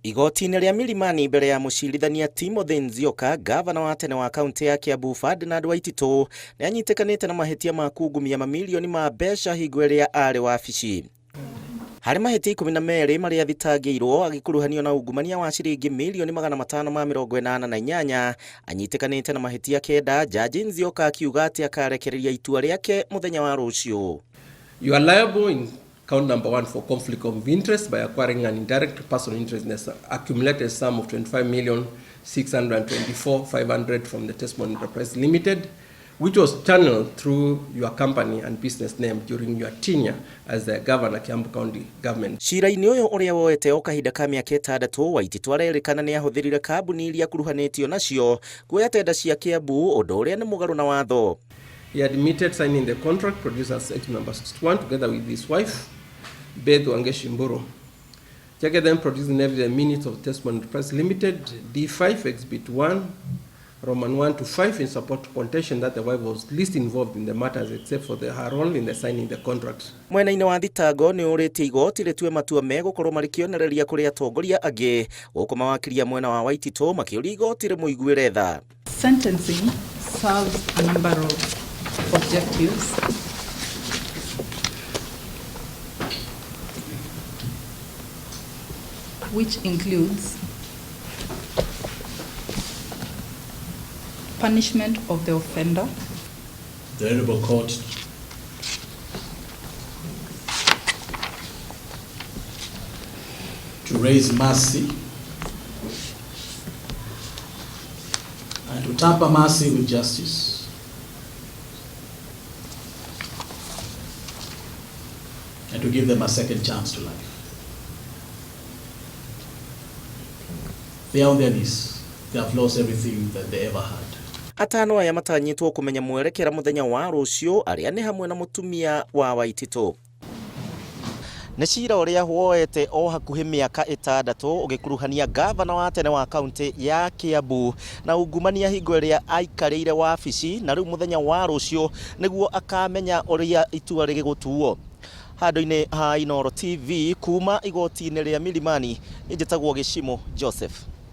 Igoti-inĩ rĩa Milimani mbere ya mũcirithania Timothy Nzioka, gavana wa tene wa kaunti ya Kiambu Ferdinand Waititu nĩanyitĩkanĩte na mahĩtia ma kungumia mamirioni ma mbeca hingo ĩrĩa arĩ wabici. Harĩ mahĩtia 12 marĩa athitangĩirwo agĩkuruhanio na ungumania wa ciringi mirioni588, anyitĩkanĩte na mahĩtia 9. Jaji Nzioka akiuga atĩ akarekereria itua rĩake mũthenya wa rũciũ. You are liable in count number 1 for conflict of interest by acquiring an indirect personal interest in the accumulated sum of 25,624,500 from the Testimony Enterprise Limited, which was channeled through your company and business name during your tenure as the governor Kiambu County government. Cira-inĩ ũyũ ũrĩa woete o kahinda ka mĩaka 6, Waititu arerĩkana nĩ ahũthĩrire kambuni iria kuruhanĩtio nacio kuoya tenda cia Kiambu, ũndũ ũrĩa nĩ mũgarũ na watho. He admitted signing the contract produced as Section number 61 together with his wife, Beth Wangeshimburu. Cheke then produced in the minutes of Testimony Enterprise Limited, D5 Exhibit 1, Roman 1 to 5 in support to contention that the wife was least involved in the matters except for her role in the signing the contract. Mwena-inĩ wa thitango nĩ ũrĩtie igoti rĩtue matua megũkorwo marĩkĩonereria kũrĩ atongoria angĩ, gũkũ mawakiria mwena wa Waititu makĩũria igoti rĩmũiguĩre tha. Sentencing serves a number of objectives, which includes punishment of the offender, the Honorable Court to raise mercy and to tamper mercy with justice, and to give them a second chance to life. They are on their knees. They have lost everything that they ever had. Atano aya matanyitwo kumenya mwerekera muthenya wa rũciũ, arĩa nĩ hamwe na mũtumia wa Waititu. Nĩ cira ũrĩa woete o hakuhĩ mĩaka 6 ũgĩkuruhania gavana wa tene wa kaunti ya Kiambu na ungumania hingo ĩrĩa aikarĩire wabici, na rĩu muthenya wa rũciũ nĩguo akamenya ũrĩa itua rĩgĩgũtuo. Handũ-inĩ ha Inooro TV kuma igoti-inĩ rĩa Milimani, njĩtagwo Gĩcimo Joseph.